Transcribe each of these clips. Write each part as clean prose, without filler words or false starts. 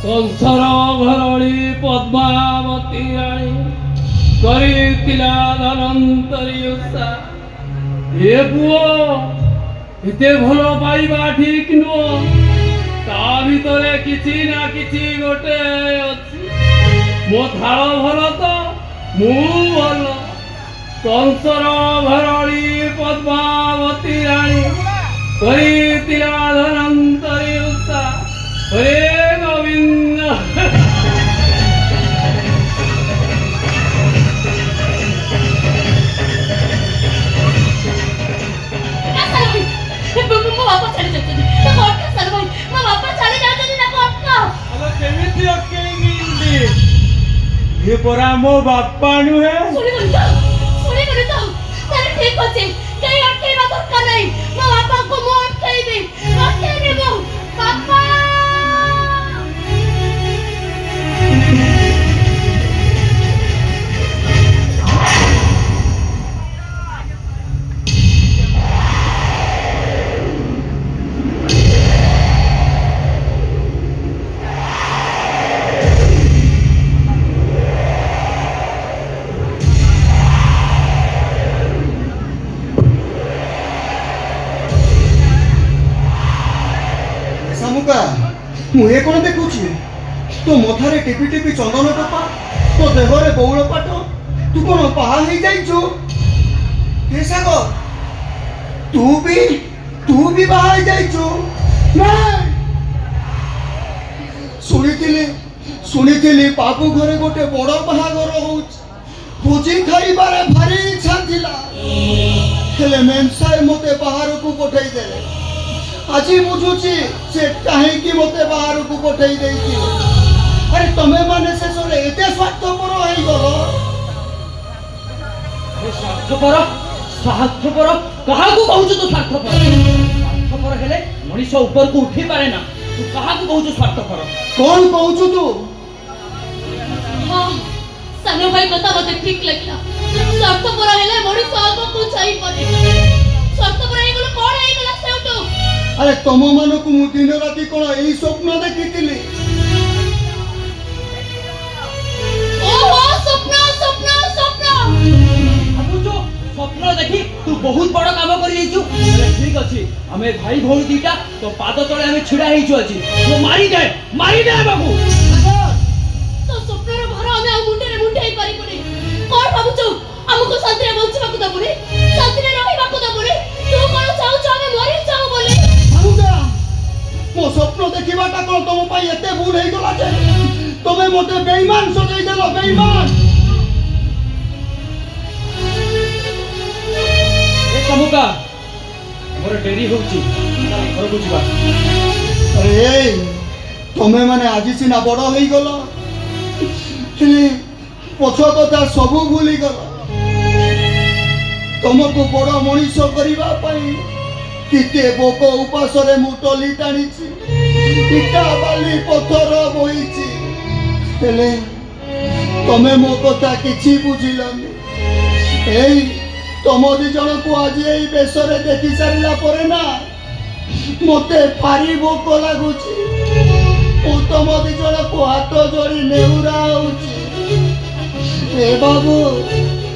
कंसर भरणी पद्मावती राणी करितिला धनंतरी ओषा ए पुओ एते भल पाइबा ठीक नुह ता भितरे किछि ना किछि गोटे अछि मो थाल भल तो मु भल कंसर भरणी पद्मावती राणी करितिला धनंतरी ओषा हरे गोविंद ये परा मो बापा नुहे सुनी तो तारे ठीक अछि कई अटकेबा दरकार नै मो बापा को मो अटकेबे मो बापा मुहे कौन देखुची तो मथारे टिपी टिपी चंदन टपा तो देहरे बौल पाट तू कौन पहा ही जाइछु हे सागर तू भी बाहा ही जाइछु सुनिथिली बाबू घरे गोटे बड़ बाहागर भोजी खाइबारे भारी इच्छा थिला हेले मेमसाए मते बाहर को पठाई देले आज बुझुची से कहीं मते बाहर को पठाई देती अरे तमे माने से सोले एते स्वार्थपर होई गलो स्वार्थपर कहा को कहू तो स्वार्थपर हेले मनीष ऊपर को उठी पारे ना तू कहा को कहू स्वार्थपर कौन कहू तू हां सानो भाई कथा मते ठीक लगला स्वार्थपर हेले मनीष आगो को चाहि परे स्वार्थपर हे गेलो कोन हे गेला सेउटो अरे तुम मान को मु दिन राति कोन एई स्वप्न देखितिली ओहो स्वप्न स्वप्न देखी तू बहुत बड़ काम कर जाइछु ठीक अछि हमें भाई भौणी दीटा तो पाद तळे हमें छिड़ा हेइछु अछि तो मारी दे बाबू तो स्वप्नर भर हमें मुंडे ही पारि पड़े कोन भाबुछु हमको शांति रे बंचबा को दबुनी शांति रे रहिबा को दबुनी तू कोन चाहू हमें मरि जाऊ बोली मो स्वप्न देखिबाटा कोन तुम पई एते भूल हेइ गला जे तमे मते बेईमान सजै देलो बेईमान ए कमुका मोर डेरी होउची घर बुझिबा अरे तमे माने आजि सिना बड़ हेइ गलो हेले पछो कथा सब भूली गलो तुमको बड़ मनीष करिबा पई किते बोको उपासरे मुटली टाणीची इटा बाली पत्थर बोईची हेले तमे मो कथा किछि बुझिलनी एई तम दी जण को आज एई बेसरे देखि सारिला परे ना मते भारी भोक लागुची ओ तम दी जण को हाथ जोड़ी नेहुरा होउची ए बाबू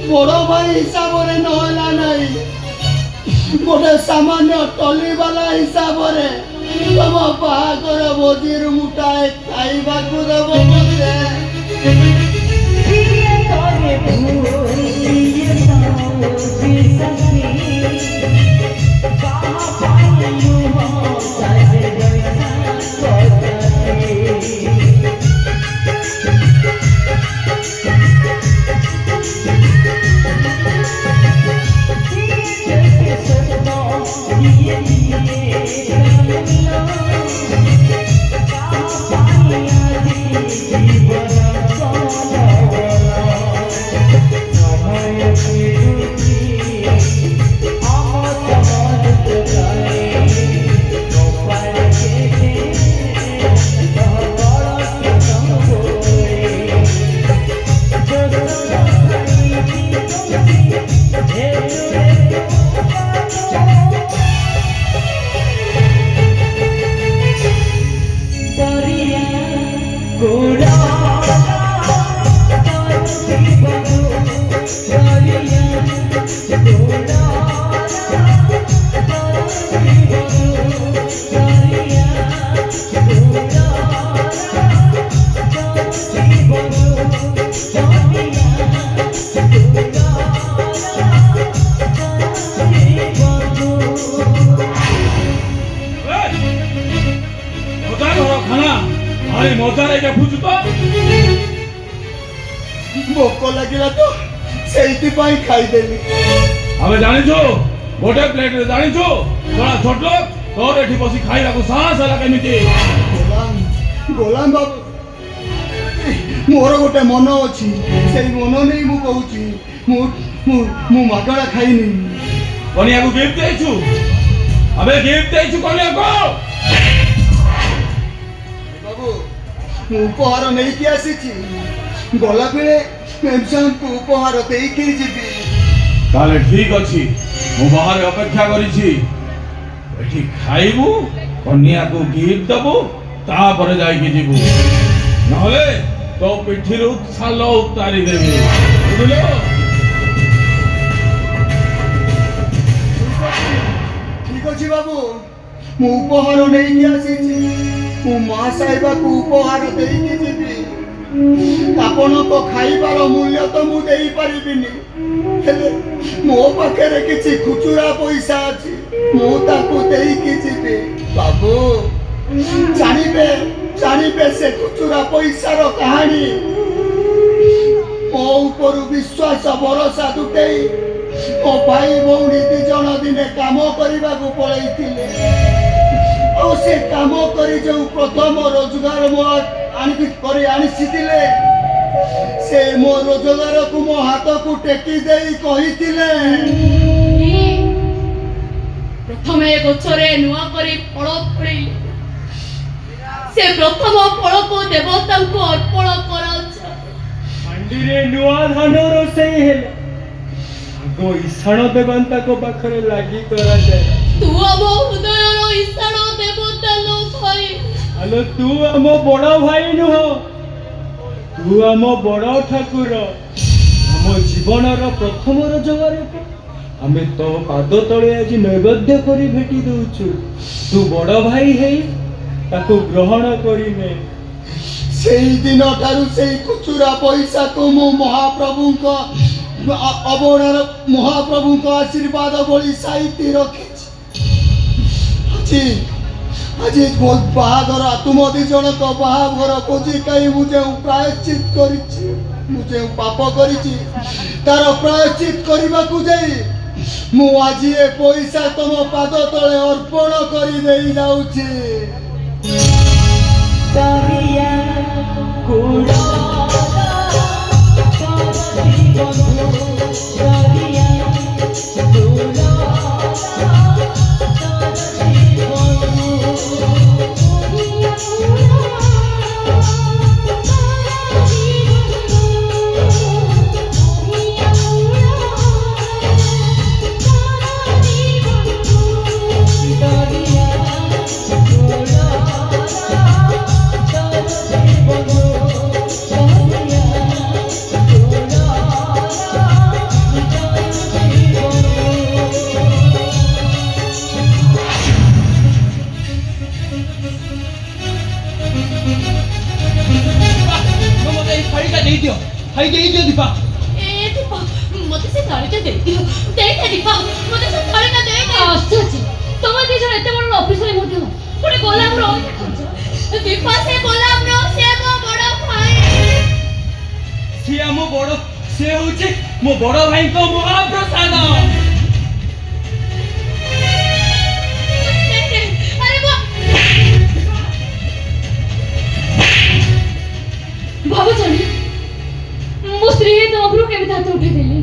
बड़ भाई हिसाब रे नहला नाही गोटे सामान्य टली वाला हिसाब रे तम बाहागर भोजीर मुठाए खाइबा को देबो Yeah. ଭାରି ମଜାରେ ଦେଖୁଛୁ ତ। ଭୋକ ଲାଗିଲା ତ ସେଇଥିପାଇଁ ଖାଇଦେଲି। ଆମେ ଜାଣିଛୁ ଗୋଟେ ପ୍ଲେଟରେ ଜାଣିଛୁ ତୋରା ଛୋଟ ଲୋକ ତୋର ଏଠି ବସି ଖାଇବାକୁ ସାହସ ହେଲା କେମିତି? ଗୋଲାମ ବାବୁ, ମୋର ଗୋଟେ ମନ ଅଛି, ସେଇ ମନ ନେଇ ମୁଁ କହୁଛି, ମୁଁ ମାଗଣା ଖାଇନି। କନିଆକୁ ଗିଫ୍ଟ ଦେଇଛୁ, ଆମେ ଗିଫ୍ଟ ଦେଇଛୁ କନିଆକୁ। ବାବୁ, ମୁଁ ଉପହାର ନେଇକି ଆସିଛି, ଗଲାବେଳେ ମେମସାଙ୍କୁ ଉପହାର ଦେଇକି ଯିବି। ତାହେଲେ ଠିକ ଅଛି, ମୁଁ ବାହାରେ ଅପେକ୍ଷା କରିଛି। ଏଠି ଖାଇବୁ, କନିଆକୁ ଗିଫ୍ଟ ଦବୁ, ତାପରେ ଯାଇକି ଯିବୁ, ନହେଲେ ତୋ ପିଠିରୁ ଛାଲ ଉତାରି ଦେବି, ବୁଝିଲୁ? ଠିକ ଅଛି ବାବୁ, ମୁଁ ଉପହାର ନେଇକି ଆସିଛି, ମୁଁ ମା ସାହେବାକୁ ଉପହାର ଦେଇକି ଯିବି। ଆପଣଙ୍କ ଖାଇବାର ମୂଲ୍ୟ ତ ମୁଁ ଦେଇପାରିବିନି, ହେଲେ ମୋ ପାଖରେ କିଛି ଖୁଚୁରା ପଇସା ଅଛି, ମୁଁ ତାକୁ ଦେଇକି ଯିବି। ବାବୁ, ଜାଣିବେ ସେ ଖୁଚୁରା ପଇସାର କାହାଣୀ। ମୋ ଉପରୁ ବିଶ୍ୱାସ ଭରସା ତୁଟେଇ ମୋ ଭାଇ ଭଉଣୀ 2 ଜଣ ଦିନେ କାମ କରିବାକୁ ପଳେଇଥିଲେ। ଆଉ ସେ କାମ କରି ଯେଉଁ ପ୍ରଥମ ରୋଜଗାର ଆଣିଥିଲେ, ସେ ମୋ ରୋଜଗାରକୁ ମୋ ହାତକୁ ଟେକି ଦେଇ କହିଥିଲେ, ପ୍ରଥମେ ଗଛରେ ନୂଆ କରି ଫଳ ଫଳିଲେ, ସେ ପ୍ରଥମ ଫଳକୁ ଦେବତାଙ୍କୁ ଅର୍ପଣ କରାଯାଉଛି। ହାଣ୍ଡିରେ ନୂଆ ଧାନ ରୋଷେଇ ହେଲା, ଆଗ ଇସାଣ ଦେବତାଙ୍କ ପାଖରେ ଲାଗି କରାଯାଏ। ତୁ ଆମ ହୃଦୟର ଇସାଣ ଦେବତା ଲୋ ଭାଇ। ଆଲୋ ତୁ ଆମ ବଡ଼ ଭାଇ ନୁହଁ, ତୁ ଆମ ବଡ଼ ଠାକୁର। ଆମ ଜୀବନର ପ୍ରଥମ ରୋଜଗାରକୁ ଆମେ ତୋ ପାଦ ତଳେ ଆଜି ନୈବେଦ୍ୟ କରି ଭେଟି ଦଉଛୁ। ତୁ ବଡ଼ ଭାଇ ହେଇ ତାକୁ ଗ୍ରହଣ କରିନେ। ସେଇ ଦିନ ଠାରୁ ସେଇ ଖୁଚୁରା ପଇସାକୁ ମୁଁ ମହାପ୍ରଭୁଙ୍କ ଆଶୀର୍ବାଦ ଭଳି ସାଇତି ରଖିଛି। ଆଜି ବାହାଘର, ତୁମ 2 ଜଣଙ୍କ ବାହାଘର ଭୋଜି ଖାଇ ମୁଁ ଯେଉଁ ପ୍ରାୟଶ୍ଚିତ କରିଛି, ମୁଁ ଯେଉଁ ପାପ କରିଛି, ତାର ପ୍ରାୟଶ୍ଚିତ କରିବାକୁ ଯାଇ ମୁଁ ଆଜି ଏ ପଇସା ତମ ପାଦ ତଳେ ଅର୍ପଣ କରି ଦେଇ ଯାଉଛି। दीपा दीपा मते से थाळीटा देदियो देइते दीपा मते से थाळीटा देइते आश्चर्य तुम 2 जण एते बड़ ऑफिसर मध्ये पुणे गोलाम रो दीपा से गोलाम रो से मो बड़ भाई से होचे मो बड़ भाई को महाप्रसाद। अरे बा बाबू जानी मो स्त्री तो अब्रू के हाथ उठे देली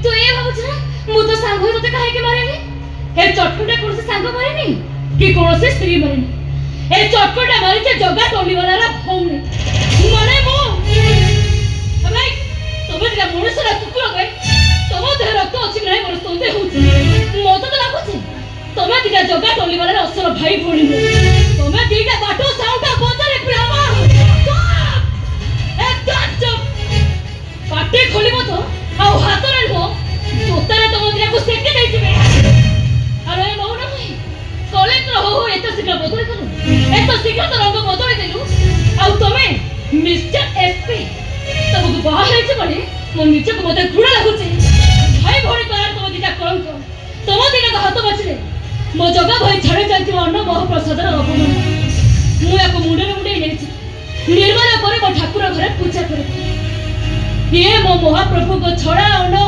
तो ए बाबू छरा मु तो सांग होय तते काहे के मारेनी हे चटकुटा कोन से सांग मारेनी कि कोन से स्त्री मारेनी ए चटकुटा मारी जे जगा टोली वाला रा भौनी माने मो भाई तबे दिला मनुष्य रा कुकुर गए तब देह रक्त अछि नहीं मोर संदेह होछि मो तो लागुछि तबे दिला जगा टोली वाला रा असर भाई भौनी तबे दिला बाटो साउटा बजारे प्रेम पाटे खोली तो आ हाथ रे नो तोतारे तो मदिरा को सेके दे छिबे अरे मौन भाई कलेक्टर हो एत शीघ्र बदल करू एत शीघ्र तो रंग बदल देलु आ तमे मिस्टर एसपी तब बाहा है छ बडे मो नीचे को मते घुड़ा लागुची भाई भोणी करार तो दिटा कलंक तम दिना का हाथ बचले मो जगा भाई छाड़े जाती अन्न महाप्रसाद रो अपमान मु याको मुंडे मुंडे नेछि ଇଏ ମୋ ମହାପ୍ରଭୁଙ୍କ ଛଡ଼ା ଅଣ୍ଡ